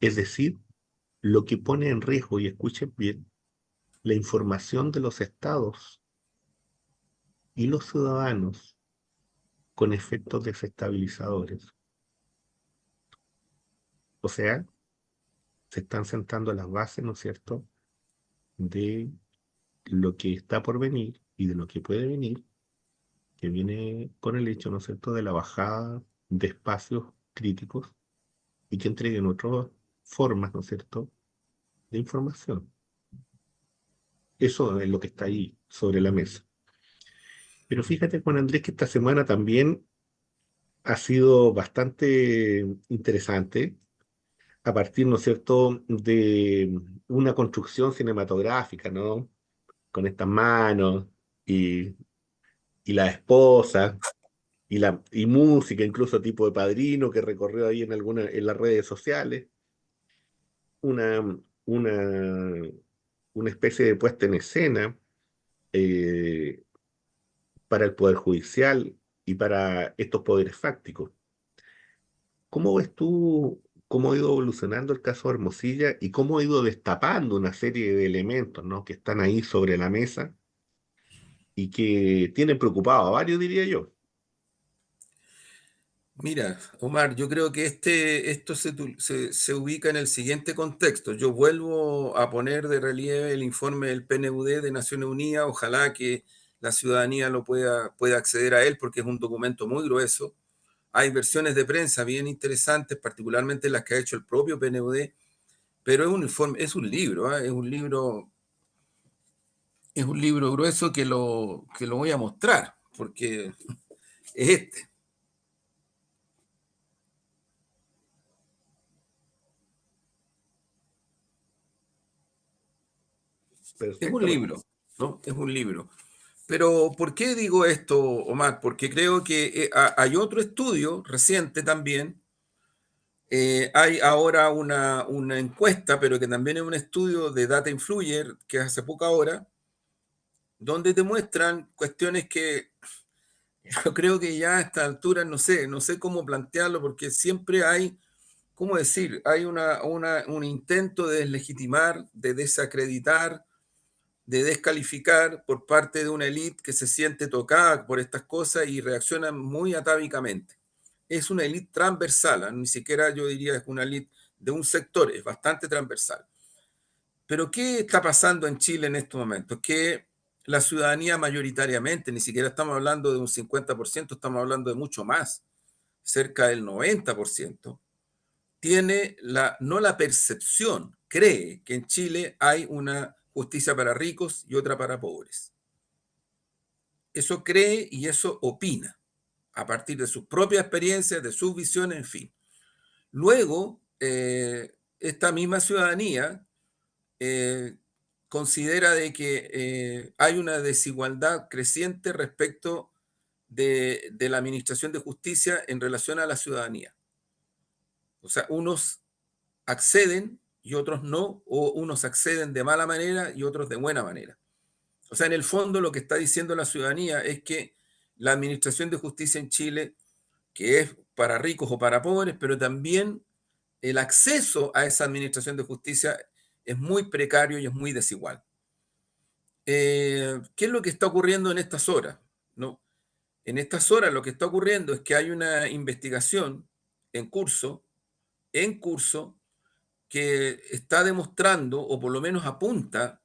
A: es decir, lo que pone en riesgo, y escuchen bien, la información de los estados y los ciudadanos con efectos desestabilizadores. O sea, se están sentando las bases, ¿no es cierto?, de lo que está por venir y de lo que puede venir, que viene con el hecho, ¿no es cierto?, de la bajada de espacios críticos y que entreguen otras formas, ¿no es cierto?, de información. Eso es lo que está ahí sobre la mesa. Pero fíjate, Juan Andrés, que esta semana también ha sido bastante interesante a partir, ¿no es cierto?, de una construcción cinematográfica, ¿no? Con estas manos y, y la esposa y música, incluso tipo de Padrino que recorrió ahí en las redes sociales, una, una, una especie de puesta en escena eh, para el Poder Judicial y para estos poderes fácticos. ¿Cómo ves tú cómo ha ido evolucionando el caso de Hermosilla y cómo ha ido destapando una serie de elementos, ¿no?, que están ahí sobre la mesa y que tienen preocupado a varios, diría yo?
B: Mira, Omar, yo creo que esto se ubica en el siguiente contexto. Yo vuelvo a poner de relieve el informe del PNUD de Naciones Unidas. Ojalá que la ciudadanía pueda acceder a él porque es un documento muy grueso. Hay versiones de prensa bien interesantes, particularmente las que ha hecho el propio PNUD, pero es un informe, es un libro, ¿ah? Es un libro grueso que lo voy a mostrar porque es este. Es un
A: Perfecto.
B: libro, ¿no? Es un libro. Pero ¿por qué digo esto, Omar? Porque creo que hay otro estudio reciente también. Hay ahora una encuesta, pero que también es un estudio de Data Influyer, que es hace poca hora, donde te muestran cuestiones que yo creo que ya a esta altura no sé cómo plantearlo, porque siempre hay, ¿cómo decir? Hay un intento de deslegitimar, de desacreditar, de descalificar por parte de una élite que se siente tocada por estas cosas y reacciona muy atávicamente. Es una élite transversal, ni siquiera yo diría es una élite de un sector, es bastante transversal. Pero ¿qué está pasando en Chile en estos momentos? Que la ciudadanía mayoritariamente, ni siquiera estamos hablando de un 50%, estamos hablando de mucho más, cerca del 90%, tiene no la percepción, cree que en Chile hay una justicia para ricos y otra para pobres. Eso cree y eso opina, a partir de sus propias experiencias, de sus visiones, en fin. Luego, esta misma ciudadanía eh, considera de que hay una desigualdad creciente respecto de la administración de justicia en relación a la ciudadanía. O sea, unos acceden y otros no, o unos acceden de mala manera y otros de buena manera. O sea, en el fondo lo que está diciendo la ciudadanía es que la administración de justicia en Chile, que es para ricos o para pobres, pero también el acceso a esa administración de justicia es muy precario y es muy desigual. ¿Qué es lo que está ocurriendo en estas horas? ¿No? En estas horas lo que está ocurriendo es que hay una investigación en curso, en curso, que está demostrando, o por lo menos apunta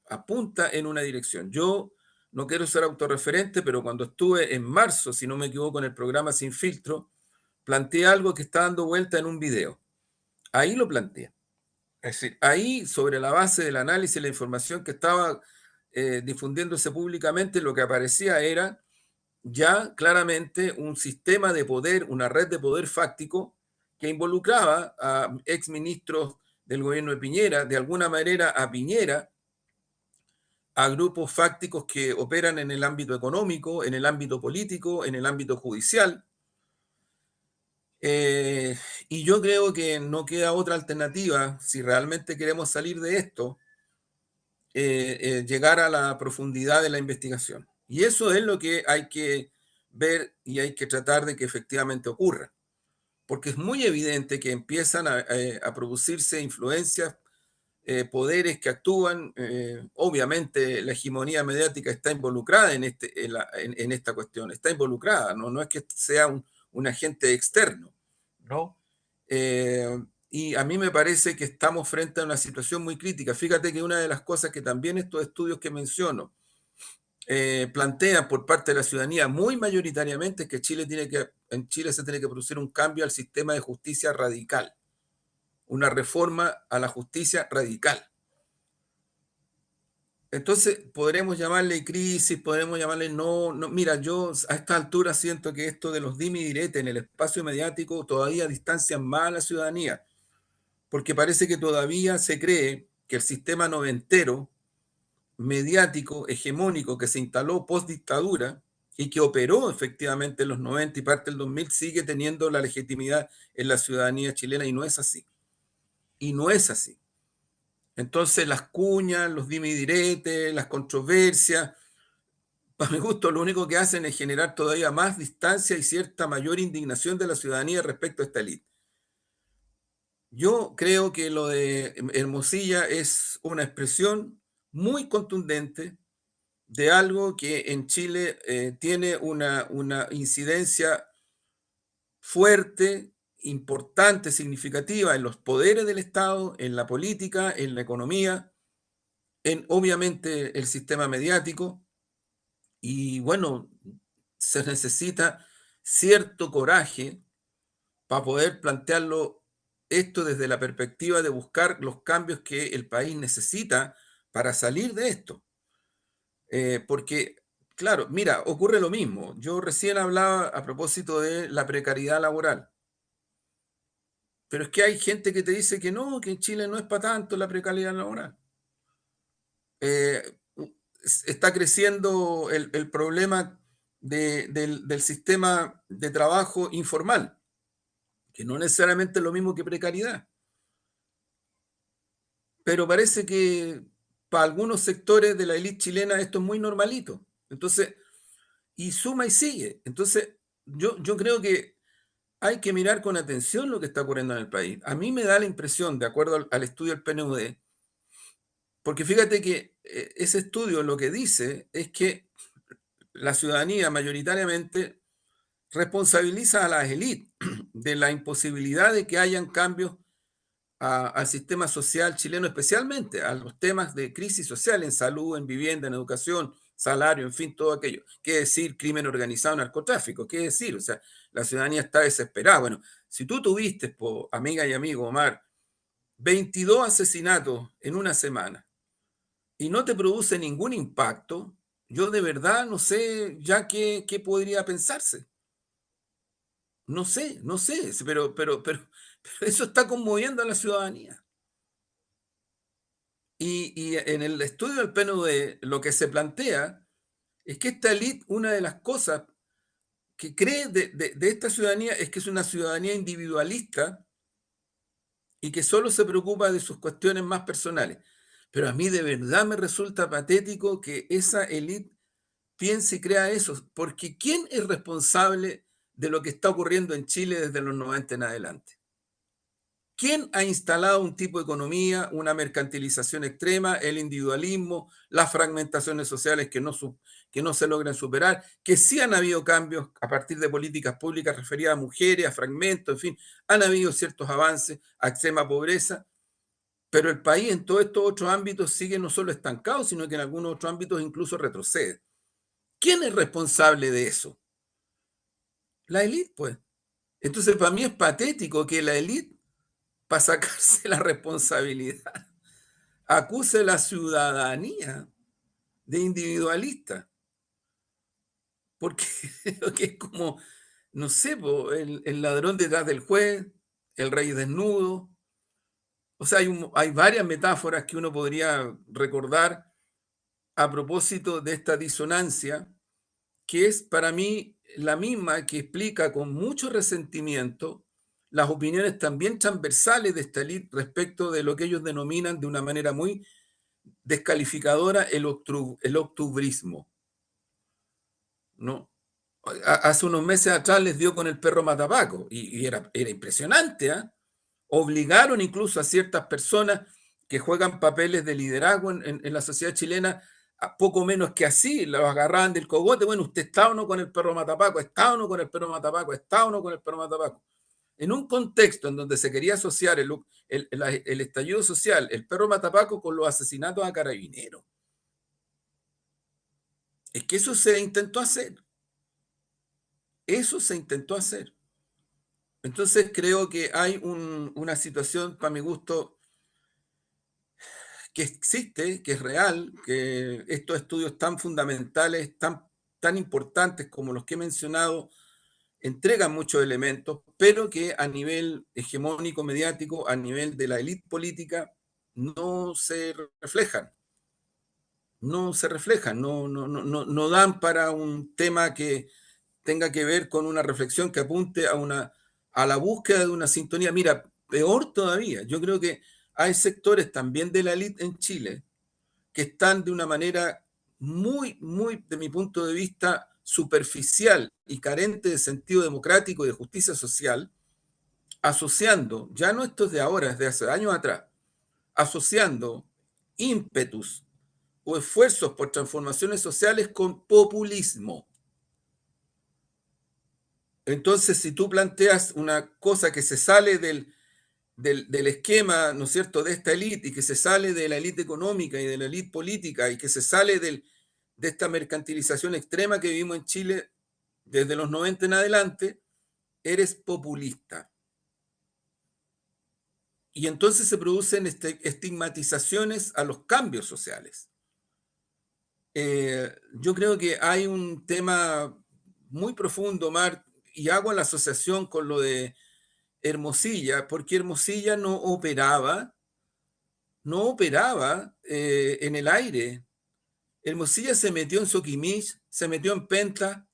B: en una dirección. Yo no quiero ser autorreferente, pero cuando estuve en marzo, si no me equivoco, en el programa Sin Filtro, planteé algo que está dando vuelta en un video. Ahí lo planteé. Es decir, ahí, sobre la base del análisis y la información que estaba difundiéndose públicamente, lo que aparecía era ya claramente un sistema de poder, una red de poder fáctico que involucraba a exministros del gobierno de Piñera, de alguna manera a Piñera, a grupos fácticos que operan en el ámbito económico, en el ámbito político, en el ámbito judicial. Eh, y yo creo que no queda otra alternativa, si realmente queremos salir de esto, llegar a la profundidad de la investigación. Y eso es lo que hay que ver y hay que tratar de que efectivamente ocurra, porque es muy evidente que empiezan a producirse influencias, poderes que actúan. Obviamente la hegemonía mediática está involucrada en esta cuestión, está involucrada, no, no es que sea un agente externo, ¿no? Y a mí me parece que estamos frente a una situación muy crítica. Fíjate que una de las cosas que también estos estudios que menciono plantean por parte de la ciudadanía muy mayoritariamente es que en Chile se tiene que producir un cambio al sistema de justicia radical, una reforma a la justicia radical. Entonces, podremos llamarle crisis, podremos llamarle no, no. Mira, yo a esta altura siento que esto de los dime y direte en el espacio mediático todavía distancian más a la ciudadanía, porque parece que todavía se cree que el sistema noventero, mediático, hegemónico, que se instaló post dictadura y que operó efectivamente en los 90 y parte del 2000, sigue teniendo la legitimidad en la ciudadanía chilena, y no es así. Y no es así. Entonces, las cuñas, los dime y direte, las controversias, para mi gusto, lo único que hacen es generar todavía más distancia y cierta mayor indignación de la ciudadanía respecto a esta élite. Yo creo que lo de Hermosilla es una expresión muy contundente de algo que en Chile tiene una incidencia fuerte, importante, significativa en los poderes del Estado, en la política, en la economía, en obviamente el sistema mediático. Y bueno, se necesita cierto coraje para poder plantearlo esto desde la perspectiva de buscar los cambios que el país necesita para salir de esto. Porque, claro, mira, ocurre lo mismo. Yo recién hablaba a propósito de la precariedad laboral, pero es que hay gente que te dice que no, que en Chile no es para tanto la precariedad laboral. Eh, Está creciendo el problema del sistema de trabajo informal, que no necesariamente es lo mismo que precariedad, pero parece que para algunos sectores de la élite chilena esto es muy normalito. Entonces, y suma y sigue. Entonces, yo creo que hay que mirar con atención lo que está ocurriendo en el país. A mí me da la impresión, de acuerdo al estudio del PNUD, porque fíjate que ese estudio lo que dice es que la ciudadanía mayoritariamente responsabiliza a las élites de la imposibilidad de que hayan cambios al sistema social chileno, especialmente a los temas de crisis social en salud, en vivienda, en educación, salario, en fin, todo aquello. ¿Qué decir crimen organizado, narcotráfico? ¿Qué decir? O sea, la ciudadanía está desesperada. Bueno, si tú tuviste, amiga y amigo Omar, 22 asesinatos en una semana y no te produce ningún impacto, yo de verdad no sé ya qué podría pensarse. No sé, no sé, pero eso está conmoviendo a la ciudadanía. Y en el estudio del PNUD lo que se plantea es que esta élite, una de las cosas que cree de esta ciudadanía es que es una ciudadanía individualista y que solo se preocupa de sus cuestiones más personales. Pero a mí de verdad me resulta patético que esa élite piense y crea eso, porque ¿quién es responsable de lo que está ocurriendo en Chile desde los 90 en adelante? ¿Quién ha instalado un tipo de economía, una mercantilización extrema, el individualismo, las fragmentaciones sociales que no se logran superar? Que sí han habido cambios a partir de políticas públicas referidas a mujeres, a fragmentos, en fin, han habido ciertos avances a extrema pobreza, pero el país en todos estos otros ámbitos sigue no solo estancado, sino que en algunos otros ámbitos incluso retrocede. ¿Quién es responsable de eso? La élite, pues. Entonces, para mí es patético que la élite, para sacarse la responsabilidad, acuse a la ciudadanía de individualista, porque, porque es como, no sé, el ladrón detrás del juez, el rey desnudo. O sea, hay varias metáforas que uno podría recordar a propósito de esta disonancia, que es para mí la misma que explica con mucho resentimiento las opiniones también transversales de esta élite respecto de lo que ellos denominan de una manera muy descalificadora el octubrismo, ¿no? Hace unos meses atrás les dio con el perro matapaco y era impresionante, ¿eh? Obligaron incluso a ciertas personas que juegan papeles de liderazgo en la sociedad chilena, a poco menos que así, los agarraban del cogote, bueno, usted está o no con el perro matapaco, está o no con el perro matapaco, está o no con el perro matapaco. En un contexto en donde se quería asociar el estallido social, el perro matapaco, con los asesinatos a carabineros. Es que eso se intentó hacer. Eso se intentó hacer. Entonces creo que hay una situación, para mi gusto, que existe, que es real, que estos estudios tan fundamentales, tan importantes como los que he mencionado, entregan muchos elementos, pero que a nivel hegemónico mediático, a nivel de la élite política, no se reflejan. No se reflejan, no dan para un tema que tenga que ver con una reflexión que apunte a la búsqueda de una sintonía. Mira, peor todavía, yo creo que hay sectores también de la élite en Chile que están de una manera muy, de mi punto de vista, superficial y carente de sentido democrático y de justicia social, asociando, ya no esto es de ahora, es de hace años atrás, asociando ímpetus o esfuerzos por transformaciones sociales con populismo. Entonces, si tú planteas una cosa que se sale del esquema, ¿no es cierto?, de esta élite y que se sale de la élite económica y de la élite política y que se sale de esta mercantilización extrema que vivimos en Chile desde los 90 en adelante, eres populista. Y entonces se producen estigmatizaciones a los cambios sociales. Yo creo que hay un tema muy profundo, Mar, y hago la asociación con lo de Hermosilla, porque Hermosilla no operaba en el aire. Hermosilla se metió en Soquimich, se metió en Penta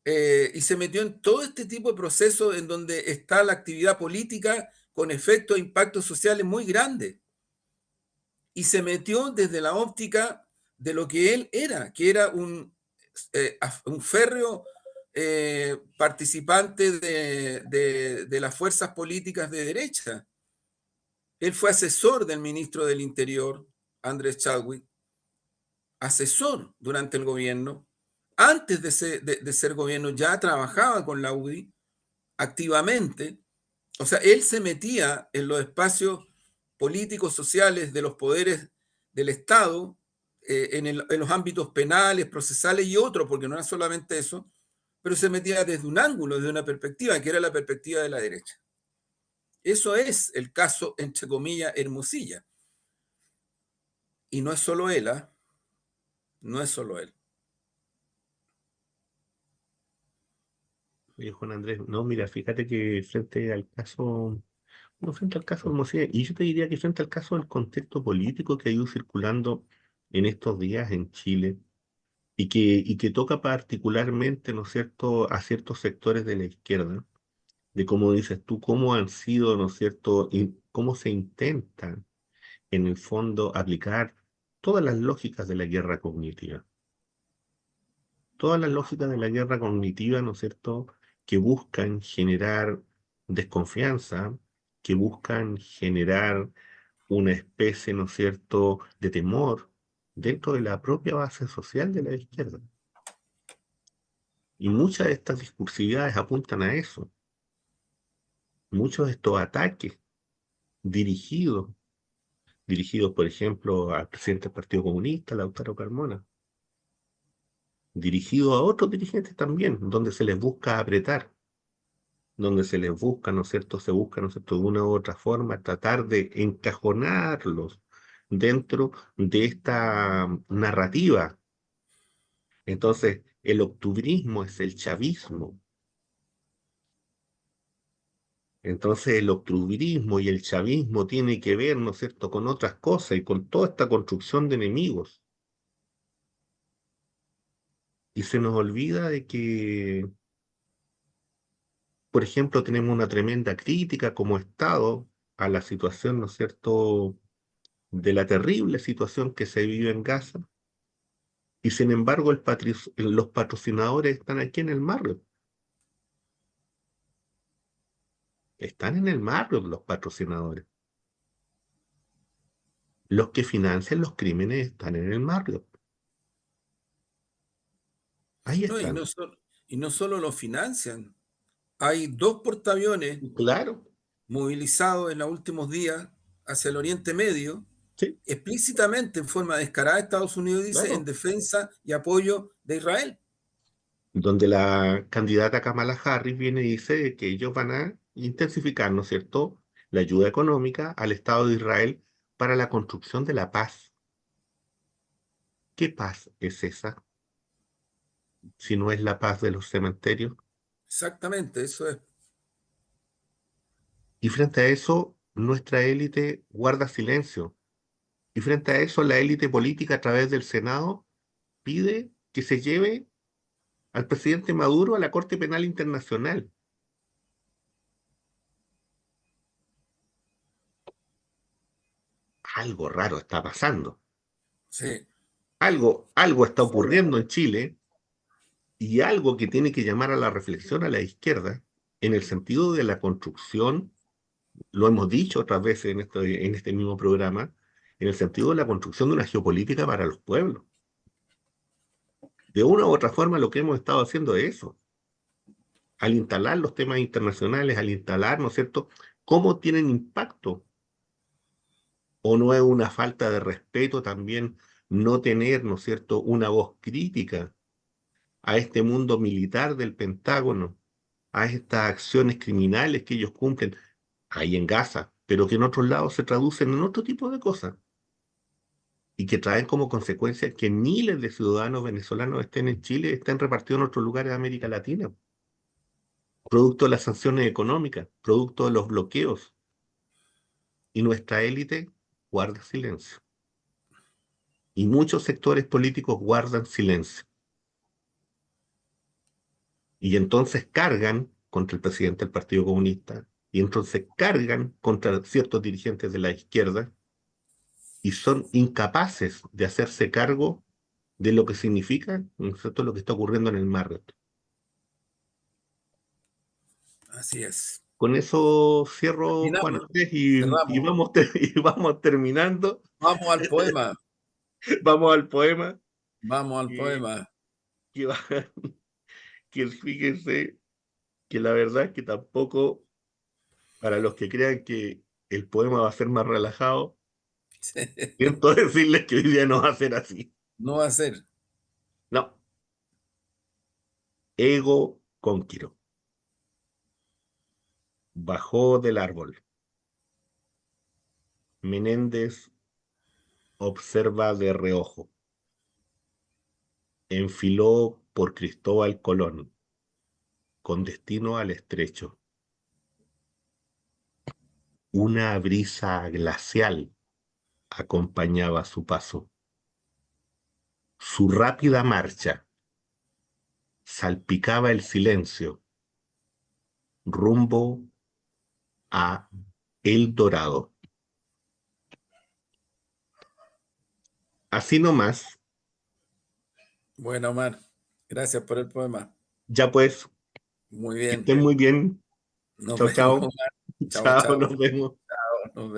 B: y se metió en todo este tipo de procesos en donde está la actividad política con efectos e impactos sociales muy grandes. y se metió desde la óptica de lo que él era, que era un férreo participante de las fuerzas políticas de derecha. Él fue asesor del ministro del Interior, Andrés Chadwick, asesor durante el gobierno. Antes de ser gobierno ya trabajaba con la UDI activamente. O sea, él se metía en los espacios políticos, sociales de los poderes del Estado, en los ámbitos penales, procesales y otros, porque no era solamente eso, pero se metía desde un ángulo, desde una perspectiva, que era la perspectiva de la derecha. Eso es el caso, entre comillas, Hermosilla. Y no es solo él, ¿ah? No es solo él.
A: Oye, Juan Andrés, no, mira, fíjate que frente al caso, no frente al caso de Hermosilla, y yo te diría que frente al caso del contexto político que ha ido circulando en estos días en Chile, y que toca particularmente, ¿no es cierto?, a ciertos sectores de la izquierda, de cómo dices tú, cómo han sido, ¿no es cierto?, y cómo se intenta, en el fondo, aplicar todas las lógicas de la guerra cognitiva. Todas las lógicas de la guerra cognitiva, ¿no es cierto?, que buscan generar desconfianza, que buscan generar una especie, ¿no es cierto?, de temor dentro de la propia base social de la izquierda. Y muchas de estas discursividades apuntan a eso. Muchos de estos ataques dirigidos, dirigidos, por ejemplo, al presidente del Partido Comunista, Lautaro Carmona, dirigidos a otros dirigentes también, donde se les busca apretar, donde se les busca, ¿no es cierto?, se busca, ¿no es cierto?, de una u otra forma tratar de encajonarlos dentro de esta narrativa. Entonces, el octubrismo es el chavismo. Entonces el octubrismo y el chavismo tiene que ver, ¿no es cierto?, con otras cosas y con toda esta construcción de enemigos. Y se nos olvida de que, por ejemplo, tenemos una tremenda crítica como Estado a la situación, ¿no es cierto?, de la terrible situación que se vive en Gaza. Y sin embargo, los patrocinadores están aquí en el Marriott. Están en el Marriott los patrocinadores. Los que financian los crímenes están en el Marriott. Ahí
B: No,
A: están.
B: y no solo lo financian. Hay dos portaaviones
A: Claro,
B: movilizados en los últimos días hacia el Oriente Medio,
A: sí,
B: explícitamente en forma descarada. Estados Unidos dice en
A: claro.
B: defensa y apoyo de Israel.
A: Donde la candidata Kamala Harris viene y dice que ellos van a intensificar, ¿no es cierto?, la ayuda económica al Estado de Israel para la construcción de la paz. ¿Qué paz es esa si no es la paz de los cementerios?
B: Exactamente, eso es.
A: Y frente a eso, nuestra élite guarda silencio. Y frente a eso, la élite política a través del Senado pide que se lleve al presidente Maduro a la Corte Penal Internacional. Algo raro está pasando.
B: Sí.
A: Algo está ocurriendo en Chile, y algo que tiene que llamar a la reflexión a la izquierda, en el sentido de la construcción, lo hemos dicho otras veces en este mismo programa, en el sentido de la construcción de una geopolítica para los pueblos. De una u otra forma, lo que hemos estado haciendo es eso, al instalar los temas internacionales, al instalar, ¿no es cierto?, cómo tienen impacto, o no es una falta de respeto también no tener, ¿no es cierto?, una voz crítica a este mundo militar del Pentágono, a estas acciones criminales que ellos cumplen ahí en Gaza, pero que en otros lados se traducen en otro tipo de cosas y que traen como consecuencia que miles de ciudadanos venezolanos estén en Chile, estén repartidos en otros lugares de América Latina, producto de las sanciones económicas, producto de los bloqueos, y nuestra élite guarda silencio. Y muchos sectores políticos guardan silencio. Y entonces cargan contra el presidente del Partido Comunista, y entonces cargan contra ciertos dirigentes de la izquierda, y son incapaces de hacerse cargo de lo que significa, ¿no es cierto?, lo que está ocurriendo en el mar.
B: Así es.
A: Con eso cierro, Juan
B: Terminamos,
A: Andrés, y
B: cerramos.
A: vamos, y vamos terminando.
B: Vamos al poema.
A: Vamos al poema.
B: Vamos al
A: Que,
B: poema.
A: que, que fíjense que la verdad es que tampoco, para los que crean que el poema va a ser más relajado, siento decirles que hoy día no va a ser así.
B: No va a ser.
A: No, ego conquiro. Bajó del árbol. Menéndez observa de reojo. Enfiló por Cristóbal Colón, con destino al estrecho. Una brisa glacial acompañaba su paso. Su rápida marcha salpicaba el silencio rumbo a El Dorado. Así nomás,
B: Bueno, Omar, gracias por el poema.
A: ya pues,
B: Muy
A: que
B: bien.
A: estén muy bien.
B: Nos
A: Chao,
B: vemos,
A: chao.
B: Omar. Chao,
A: Chao,
B: chao.
A: nos vemos.
B: Nos vemos.
A: Chao.